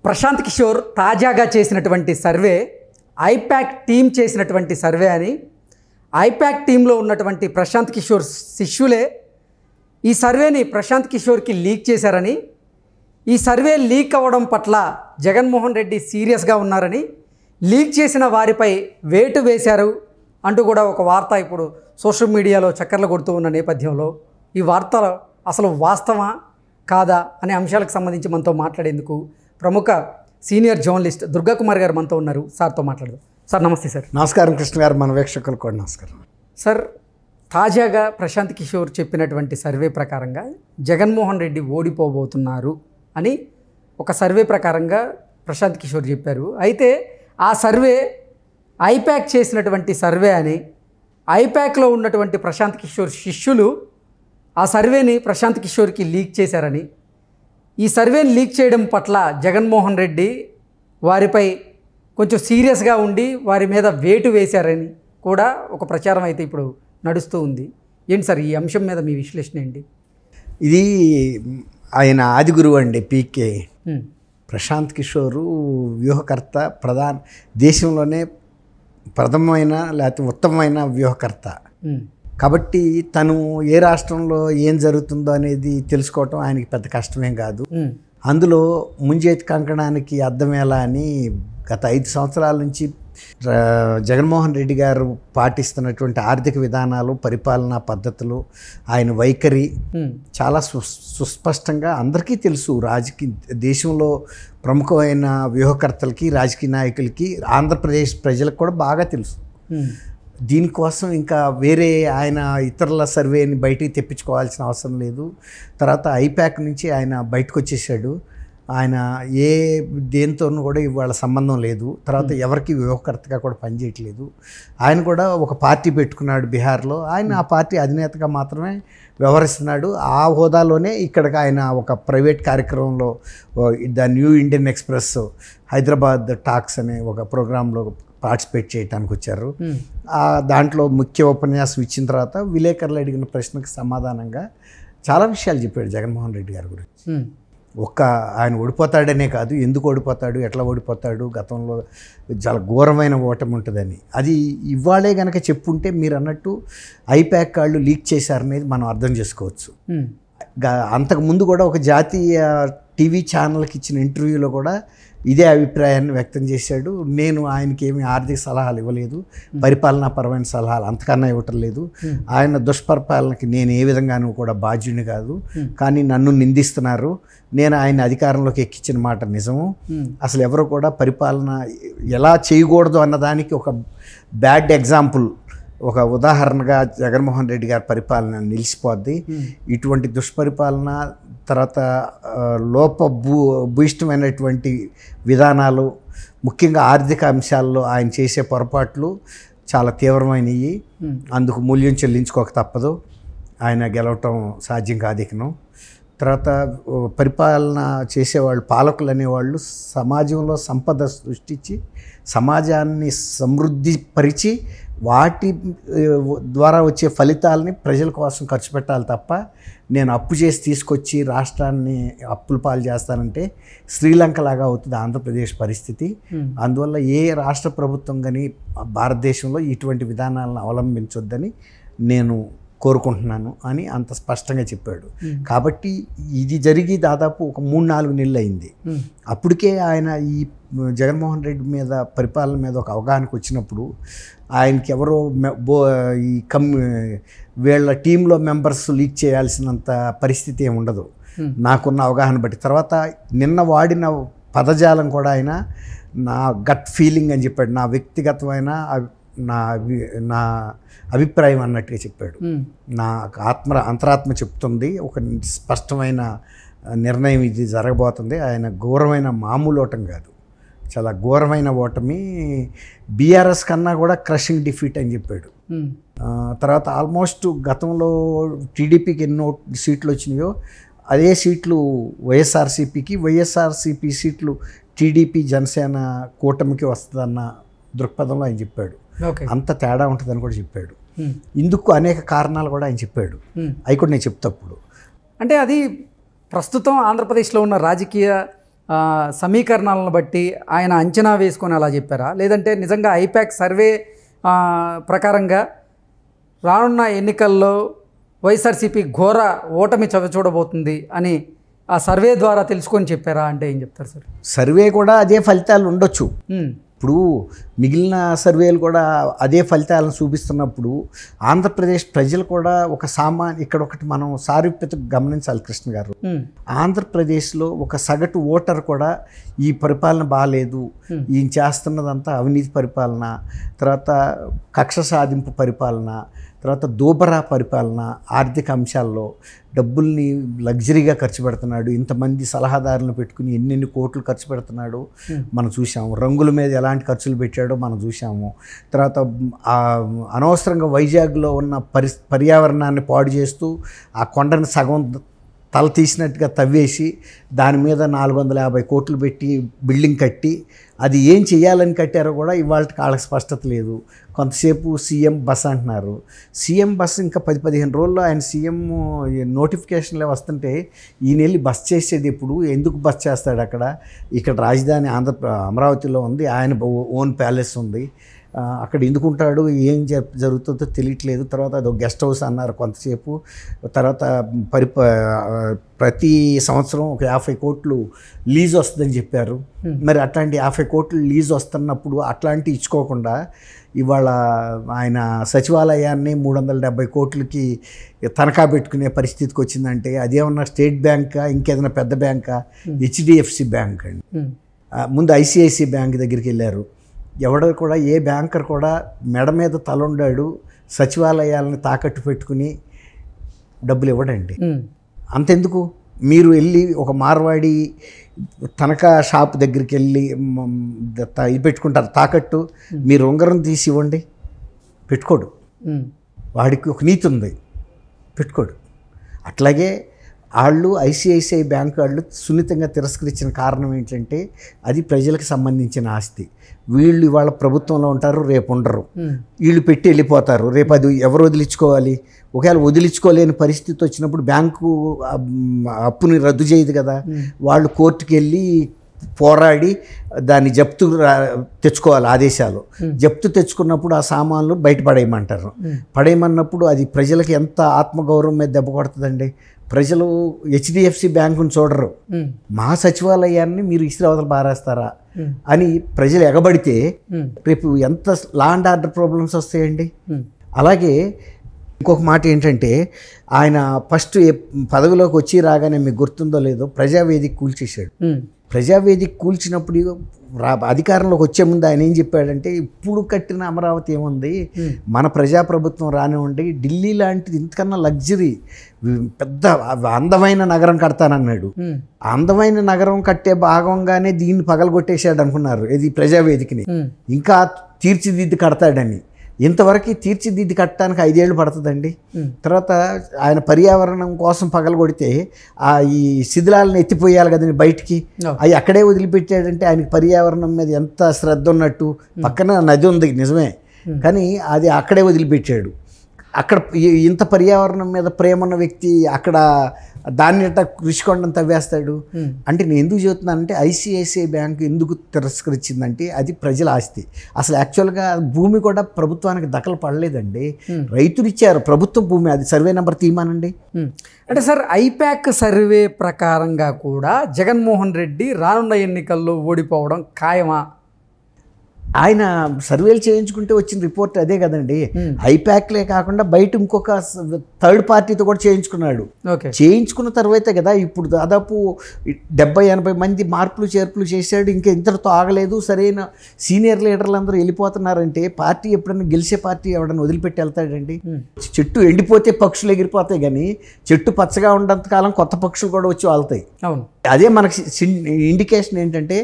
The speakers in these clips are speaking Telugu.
ప్రశాంత్ కిషోర్ తాజాగా చేసినటువంటి సర్వే ఐపాక్ టీం చేసినటువంటి సర్వే అని, ఐపాక్ టీంలో ఉన్నటువంటి ప్రశాంత్ కిషోర్ శిష్యులే ఈ సర్వేని ప్రశాంత్ కిషోర్కి లీక్ చేశారని, ఈ సర్వే లీక్ అవ్వడం పట్ల జగన్మోహన్ రెడ్డి సీరియస్గా ఉన్నారని, లీక్ చేసిన వారిపై వేటు వేశారు అంటూ కూడా ఒక వార్త ఇప్పుడు సోషల్ మీడియాలో చక్కర్లు కొడుతూ ఉన్న నేపథ్యంలో ఈ వార్త అసలు వాస్తవా కాదా అనే అంశాలకు సంబంధించి మనతో మాట్లాడేందుకు ప్రముఖ సీనియర్ జర్నలిస్ట్ దుర్గా కుమార్ గారు మనతో ఉన్నారు. సార్తో మాట్లాడదాం. సార్ నమస్తే. సార్ నమస్కారం. కృష్ణ గారు, మన వీక్షకులకు కూడా నమస్కారం. సార్, తాజాగా ప్రశాంత్ కిషోర్ చెప్పినటువంటి సర్వే ప్రకారంగా జగన్మోహన్ రెడ్డి ఓడిపోబోతున్నారు అని ఒక సర్వే ప్రకారంగా ప్రశాంత్ కిషోర్ చెప్పారు. అయితే ఆ సర్వే ఐపాక్ చేసినటువంటి సర్వే అని, ఐపాక్లో ఉన్నటువంటి ప్రశాంత్ కిషోర్ శిష్యులు ఆ సర్వేని ప్రశాంత్ కిషోర్కి లీక్ చేశారని, ఈ సర్వేని లీక్ చేయడం పట్ల జగన్మోహన్ రెడ్డి వారిపై కొంచెం సీరియస్గా ఉండి వారి మీద వేటు వేశారని కూడా ఒక ప్రచారం అయితే ఇప్పుడు నడుస్తూ ఉంది. ఏంటి సార్ ఈ అంశం మీద మీ విశ్లేషణ ఏంటి? ఇది ఆయన ఆది గురువు అండి, పీకే ప్రశాంత్ కిషోరు వ్యూహకర్త, దేశంలోనే ప్రథమమైన లేకపోతే ఉత్తమమైన వ్యూహకర్త. కాబట్టి తను ఏ రాష్ట్రంలో ఏం జరుగుతుందో అనేది తెలుసుకోవటం ఆయనకి పెద్ద కష్టమేం కాదు. అందులో ముంజేతి కంకణానికి అర్థం ఎలా అని గత 5 సంవత్సరాల నుంచి జగన్మోహన్ రెడ్డి గారు పాటిస్తున్నటువంటి ఆర్థిక విధానాలు, పరిపాలనా పద్ధతులు, ఆయన వైఖరి చాలా సుస్పష్టంగా అందరికీ తెలుసు. దేశంలో ప్రముఖమైన వ్యూహకర్తలకి, రాజకీయ నాయకులకి, ఆంధ్రప్రదేశ్ ప్రజలకు కూడా బాగా తెలుసు. దీనికోసం ఇంకా వేరే ఆయన ఇతరుల సర్వేని బయటికి తెప్పించుకోవాల్సిన అవసరం లేదు. తర్వాత ఐపాక్ నుంచి ఆయన బయటకు వచ్చేసాడు. ఆయన దేంతోనూ కూడా ఇవాళ సంబంధం లేదు. తర్వాత ఎవరికి వ్యూహకర్తగా కూడా పనిచేయట్లేదు. ఆయన కూడా ఒక పార్టీ పెట్టుకున్నాడు బీహార్లో. ఆయన ఆ పార్టీ అధినేతగా మాత్రమే వ్యవహరిస్తున్నాడు. ఆ హోదాలోనే ఇక్కడికి ఆయన ఒక ప్రైవేట్ కార్యక్రమంలో the new Indian express Hyderabad talks అనే ఒక ప్రోగ్రాంలో పార్టిసిపేట్ చేయడానికి వచ్చారు. దాంట్లో ముఖ్య ఉపన్యాసం ఇచ్చిన తర్వాత విలేకరులు అడిగిన ప్రశ్నకు సమాధానంగా చాలా విషయాలు చెప్పాడు జగన్మోహన్ రెడ్డి గారి గురించి. ఆయన ఓడిపోతాడనే కాదు, ఎందుకు ఓడిపోతాడు, ఎట్లా ఓడిపోతాడు, గతంలో చాలా ఘోరమైన ఓటమి ఉంటుందని. అది ఇవాళే కనుక చెప్పుంటే మీరు అన్నట్టు ఐపాక్ వాళ్ళు లీక్ చేశారనేది మనం అర్థం చేసుకోవచ్చు. అంతకుముందు కూడా ఒక జాతీయ టీవీ ఛానల్కి ఇచ్చిన ఇంటర్వ్యూలో కూడా ఇదే అభిప్రాయాన్ని వ్యక్తం చేశాడు. నేను ఆయనకి ఏమీ ఆర్థిక సలహాలు ఇవ్వలేదు, పరిపాలనాపరమైన సలహాలు అంతకన్నా ఇవ్వటం లేదు. ఆయన దుష్పరిపాలనకి నేను ఏ విధంగానూ కూడా బాధ్యుని కాదు, కానీ నన్ను నిందిస్తున్నారు. నేను ఆయన అధికారంలోకి ఎక్కించిన మాట నిజము. అసలు ఎవరు కూడా పరిపాలన ఎలా చేయకూడదు అన్నదానికి ఒక బ్యాడ్ ఎగ్జాంపుల్, ఒక ఉదాహరణగా జగన్మోహన్ రెడ్డి గారి పరిపాలన నిలిచిపోద్ది. ఇటువంటి దుష్పరిపాలన, తర్వాత భూయిష్టమైనటువంటి విధానాలు, ముఖ్యంగా ఆర్థిక అంశాల్లో ఆయన చేసే పొరపాట్లు చాలా తీవ్రమైనవి. అందుకు మూల్యం చెల్లించుకోక తప్పదు. ఆయన గెలవటం సాధ్యం కాదికను. తర్వాత పరిపాలన చేసేవాళ్ళు, పాలకులు అనేవాళ్ళు సమాజంలో సంపద సృష్టించి సమాజాన్ని సమృద్ధిపరిచి వాటి ద్వారా వచ్చే ఫలితాలని ప్రజల కోసం ఖర్చు పెట్టాలి తప్ప నేను అప్పు చేసి తీసుకొచ్చి రాష్ట్రాన్ని అప్పుల పాలు చేస్తానంటే శ్రీలంక లాగా అవుతుంది ఆంధ్రప్రదేశ్ పరిస్థితి. అందువల్ల ఏ రాష్ట్ర ప్రభుత్వం కానీ భారతదేశంలో ఇటువంటి విధానాలను అవలంబించొద్దని నేను కోరుకుంటున్నాను అని అంత స్పష్టంగా చెప్పాడు. కాబట్టి ఇది జరిగి దాదాపు ఒక 3-4 నెలలు అయింది. అప్పటికే ఆయన ఈ జగన్మోహన్ రెడ్డి మీద, పరిపాలన మీద ఒక అవగాహనకు వచ్చినప్పుడు ఆయనకి ఎవరో వీళ్ళ టీంలో మెంబర్స్ లీక్ చేయాల్సినంత పరిస్థితి ఏమి ఉండదు నాకున్న అవగాహన బట్టి. తర్వాత నిన్న వాడిన పదజాలం కూడా ఆయన నా గట్ ఫీలింగ్ అని చెప్పాడు. నా వ్యక్తిగతమైన నా అభిప్రాయం అన్నట్టుగా చెప్పాడు. నా అంతరాత్మ చెప్తుంది, ఒక స్పష్టమైన నిర్ణయం ఇది జరగబోతుంది. ఆయన ఘోరమైన మామూలు ఓటమి కాదు, చాలా ఘోరమైన ఓటమి. బీఆర్ఎస్ కన్నా కూడా క్రషింగ్ డిఫీట్ అని చెప్పాడు. తర్వాత ఆల్మోస్ట్ గతంలో టీడీపీకి ఎన్నో సీట్లు వచ్చినాయో అదే సీట్లు వైఎస్ఆర్సీపీకి, వైఎస్ఆర్సీపీ సీట్లు టీడీపీ జనసేన కూటమికి వస్తుందన్న దృక్పథంలో ఆయన చెప్పాడు. అంత తేడా ఉంటుందని కూడా చెప్పాడు. ఇందుకు అనేక కారణాలు కూడా ఆయన చెప్పాడు. అవి కూడా నేను చెప్తాప్పుడు అంటే అది ప్రస్తుతం ఆంధ్రప్రదేశ్లో ఉన్న రాజకీయ సమీకరణాలను బట్టి ఆయన అంచనా వేసుకొని అలా చెప్పారా, లేదంటే నిజంగా ఐపాక్ సర్వే ప్రకారంగా రానున్న ఎన్నికల్లో వైఎస్ఆర్సీపీ ఘోర ఓటమి చవిచూడబోతుంది అని ఆ సర్వే ద్వారా తెలుసుకొని చెప్పారా అంటే ఏం చెప్తారు సార్? సర్వే కూడా అదే ఫలితాలు ఉండొచ్చు. ఇప్పుడు మిగిలిన సర్వేలు కూడా అదే ఫలితాలను చూపిస్తున్నప్పుడు ఆంధ్రప్రదేశ్ ప్రజలు కూడా ఒక ఇక్కడ ఒకటి మనం సారూప్యత గమనించాలి కృష్ణ గారు. ఆంధ్రప్రదేశ్లో ఒక సగటు ఓటర్ కూడా ఈ పరిపాలన బాగాలేదు, ఈయన చేస్తున్నదంతా అవినీతి పరిపాలన, తర్వాత కక్ష సాధింపు పరిపాలన, తర్వాత దూబరా పరిపాలన, ఆర్థిక అంశాల్లో డబ్బుల్ని లగ్జరీగా ఖర్చు పెడుతున్నాడు, ఇంతమంది సలహాదారులను పెట్టుకుని ఎన్నెన్ని కోట్లు ఖర్చు పెడుతున్నాడు మనం చూసాము, రంగుల మీద ఎలాంటి ఖర్చులు పెట్టాడో మనం చూసాము. తర్వాత అనవసరంగా వైజాగ్లో ఉన్న పర్యావరణాన్ని పాడు చేస్తూ ఆ కొండని సగం తల తీసినట్టుగా తవ్వేసి దాని మీద 450 కోట్లు పెట్టి బిల్డింగ్ కట్టి అది ఏం చేయాలని కట్టారో కూడా ఇవాళ వాళ్ళకి స్పష్టత లేదు. కొంతసేపు సీఎం బస్ అంటున్నారు. సీఎం బస్ ఇంకా 10-15 రోజుల్లో ఆయన సీఎం నోటిఫికేషన్లే వస్తుంటే ఈయన వెళ్ళి బస్ చేసేది ఎప్పుడు, ఎందుకు బస్ చేస్తాడు? ఇక్కడ రాజధాని అమరావతిలో ఉంది, ఆయన ఓన్ ప్యాలెస్ ఉంది, అక్కడ ఎందుకుంటాడు, ఏం జరుగుతుందో తెలియట్లేదు. తర్వాత అదో గెస్ట్ హౌస్ అన్నారు కొంతసేపు. తర్వాత ప్రతి సంవత్సరం ఒక 50 కోట్లు లీజ్ వస్తుందని చెప్పారు. మరి అట్లాంటి 50 కోట్లు లీజ్ వస్తున్నప్పుడు అట్లాంటి ఇచ్చుకోకుండా ఇవాళ ఆయన సచివాలయాన్ని 370 కోట్లకి తనఖా పెట్టుకునే పరిస్థితికి వచ్చిందంటే అదేమన్నా స్టేట్ బ్యాంకా, ఇంకేదైనా పెద్ద బ్యాంకా? హెచ్డిఎఫ్సి బ్యాంక్ అండి. ముందు ఐసిఐసిఐ బ్యాంక్ దగ్గరికి వెళ్ళారు. ఎవడో కూడా ఏ బ్యాంకర్ కూడా మెడ మీద తలుండాడు సచివాలయాలను తాకట్టు పెట్టుకుని డబ్బులు ఇవ్వడండి. అంతెందుకు, మీరు వెళ్ళి ఒక మార్వాడి తనఖా షాప్ దగ్గరికి వెళ్ళి ఇది పెట్టుకుంటారు తాకట్టు, మీరు ఉంగరం తీసి ఇవ్వండి, పెట్టుకోడు. వాడికి ఒక నీతి ఉంది, పెట్టుకోడు. అట్లాగే వాళ్ళు ఐసిఐసిఐ బ్యాంక్ వాళ్ళు సున్నితంగా తిరస్కరించిన కారణం ఏంటంటే అది ప్రజలకు సంబంధించిన ఆస్తి. వీళ్ళు ఇవాళ ప్రభుత్వంలో ఉంటారు, రేపు ఉండరు, వీళ్ళు పెట్టి వెళ్ళిపోతారు, రేపు అది ఎవరు వదిలించుకోవాలి? ఒకవేళ వదిలించుకోలేని పరిస్థితి వచ్చినప్పుడు బ్యాంకు అప్పుని రద్దు చేయదు కదా, వాళ్ళు కోర్టుకు వెళ్ళి పోరాడి దాన్ని జప్తు తెచ్చుకోవాలి ఆదేశాలు. జప్తు తెచ్చుకున్నప్పుడు ఆ సామాన్లు బయట పడేయమంటారు. పడేయమన్నప్పుడు అది ప్రజలకు ఎంత ఆత్మగౌరవం మీద దెబ్బ కొడుతుందండి. ప్రజలు హెచ్డిఎఫ్సి బ్యాంకును చూడరు, మా సచివాలయాన్ని మీరు ఇస్రావతలు బారేస్తారా అని ప్రజలు ఎగబడితే రేపు ఎంత లా అండ్ ఆర్డర్ ప్రాబ్లమ్స్ వస్తాయండి. అలాగే ఇంకొక మాట ఏంటంటే ఆయన ఫస్ట్ పదవిలోకి వచ్చి రాగానే మీకు గుర్తుందో లేదో ప్రజావేదిక కూల్చేశాడు. ప్రజావేదిక కూల్చినప్పుడు అధికారంలోకి వచ్చే ముందు ఆయన ఏం చెప్పాడంటే ఇప్పుడు కట్టిన అమరావతి ఏముంది, మన ప్రజాప్రభుత్వం రానివ్వండి, ఢిల్లీ లాంటిది ఇంతకన్నా లగ్జరీ పెద్ద అందమైన నగరం కడతానన్నాడు. అందమైన నగరం కట్టే భాగంగానే దీన్ని పగలగొట్టేశాడు అనుకున్నారు ఇది ప్రజావేదికని, ఇంకా తీర్చిదిద్ది కడతాడని. ఇంతవరకు తీర్చిదిద్ది కట్టడానికి 5 ఏళ్ళు పడుతుందండి. తర్వాత ఆయన పర్యావరణం కోసం పగలగొడితే ఈ శిథిలాలను ఎత్తిపోయాలి కదండి బయటికి, అవి అక్కడే వదిలిపెట్టాడంటే ఆయనకి పర్యావరణం మీద ఎంత శ్రద్ధ ఉన్నట్టు. పక్కన నది ఉంది నిజమే, కానీ అది అక్కడే వదిలిపెట్టాడు. అక్కడ ఇంత పర్యావరణం మీద ప్రేమ ఉన్న వ్యక్తి అక్కడ దాన్ని ఎట్లా రుషికొండను తవ్వేస్తాడు అంటే నేను ఎందుకు చెబుతున్నానంటే ఐసిఐసిఐ బ్యాంకు ఎందుకు తిరస్కరించిందంటే అది ప్రజల ఆస్తి. అసలు యాక్చువల్గా భూమి కూడా ప్రభుత్వానికి దఖలు పడలేదండి, రైతులు ఇచ్చారు ప్రభుత్వం భూమి, అది సర్వే నెంబర్ తీయమానండి. అంటే సార్ ఐపాక్ సర్వే ప్రకారంగా కూడా జగన్మోహన్ రెడ్డి రానున్న ఎన్నికల్లో ఓడిపోవడం ఖాయమా? ఆయన సర్వేలు చేయించుకుంటే వచ్చిన రిపోర్ట్ అదే కదండి. ఐపాక్లే కాకుండా బయట ఇంకొక థర్డ్ పార్టీతో కూడా చేయించుకున్నాడు. చేయించుకున్న తర్వాతే కదా ఇప్పుడు దాదాపు 70-80 మంది మార్పులు చేర్పులు చేశాడు. ఇంకా ఇంతటితో ఆగలేదు, సరైన సీనియర్ లీడర్లు అందరూ వెళ్ళిపోతున్నారంటే పార్టీ ఎప్పుడైనా గెలిచే పార్టీ ఎవడన్నా వదిలిపెట్టి వెళ్తాడండి? చెట్టు ఎండిపోతే పక్షులు ఎగిరిపోతాయి, కానీ చెట్టు పచ్చగా ఉన్నంతకాలం కొత్త పక్షులు కూడా వచ్చి వాళ్తాయి. అదే మనకి ఇండికేషన్ ఏంటంటే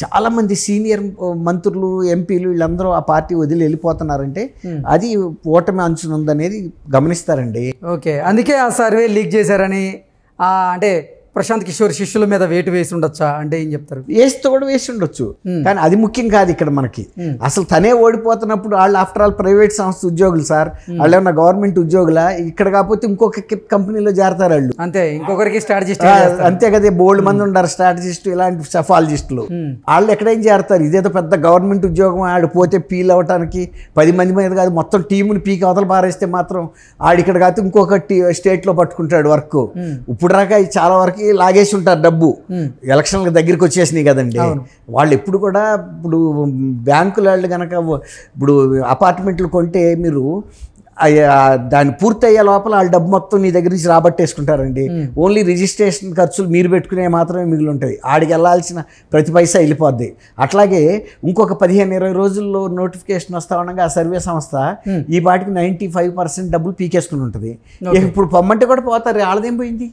చాలామంది సీనియర్ మంత్రులు ఎంపీలు వీళ్ళందరూ ఆ పార్టీ వదిలి వెళ్ళిపోతున్నారంటే అది ఓటమి అంచునుందనేది గమనిస్తారండి. ఓకే, అందుకే ఆ సర్వే లీక్ చేశారని అంటే ప్రశాంత్ కిషోర్ శిష్యుల మీద వేటు వేసి ఉండొచ్చా అంటే ఏం చెప్తారు? వేస్తే కూడా వేసి ఉండొచ్చు, కానీ అది ముఖ్యం కాదు ఇక్కడ మనకి. అసలు తనే ఓడిపోతున్నప్పుడు వాళ్ళు ఆఫ్టర్ ఆల్ ప్రైవేట్ సంస్థ ఉద్యోగులు సార్, వాళ్ళు ఏమన్నా గవర్నమెంట్ ఉద్యోగులా? ఇక్కడ కాకపోతే ఇంకొక కంపెనీలో చేరతారు వాళ్ళు, అంతే. ఇంకొకరికి స్ట్రాటజిస్ట్ అంతే కదా, బోల్డ్ మంది ఉంటారు స్ట్రాటజిస్ట్, ఇలాంటి సఫాలజిస్టులు. వాళ్ళు ఎక్కడేం చేరతారు? ఇదేదో పెద్ద గవర్నమెంట్ ఉద్యోగం, ఆడు పోతే పీల్ అవ్వటానికి 10 మంది మీద కాదు మొత్తం టీముని పీకి అవతల పారేస్తే మాత్రం ఆడిక్కడ కాదు ఇంకొక స్టేట్లో పట్టుకుంటాడు వర్క్. ఇప్పుడు దాకా చాలా వరకు లాగేసి ఉంటారు డబ్బు, ఎలక్షన్ల దగ్గరికి వచ్చేసినాయి కదండి. వాళ్ళు ఎప్పుడు కూడా ఇప్పుడు బ్యాంకుల వాళ్ళు కనుక ఇప్పుడు అపార్ట్మెంట్లు కొంటే మీరు దాన్ని పూర్తయ్యే లోపల వాళ్ళ డబ్బు మొత్తం నీ దగ్గర నుంచి రాబట్టేసుకుంటారండి. ఓన్లీ రిజిస్ట్రేషన్ ఖర్చులు మీరు పెట్టుకునే మాత్రమే మిగిలి ఉంటుంది, ఆడికి వెళ్ళాల్సిన ప్రతి పైసా వెళ్ళిపోద్ది. అట్లాగే ఇంకొక 15-20 రోజుల్లో నోటిఫికేషన్ వస్తా ఉండగా ఆ సర్వే సంస్థ ఈ పాటికి 95% డబ్బులు పీకేసుకుని ఉంటుంది. ఇప్పుడు పొమ్మంటే కూడా పోతారు, వాళ్ళదేం పోయింది?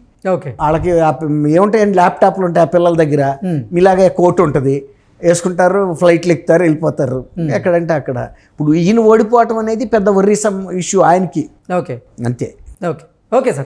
వాళ్ళకి ఏముంటాయండి, ల్యాప్టాప్లు ఉంటాయి ఆ పిల్లల దగ్గర, మీలాగే కోట్ ఉంటుంది, వేసుకుంటారు, ఫ్లైట్లు ఎక్కుతారు, వెళ్ళిపోతారు ఎక్కడంటే అక్కడ. ఇప్పుడు ఈయన ఓడిపోవటం అనేది పెద్ద వర్రీసమ్ ఇష్యూ ఆయనకి, అంతే. Okay sir.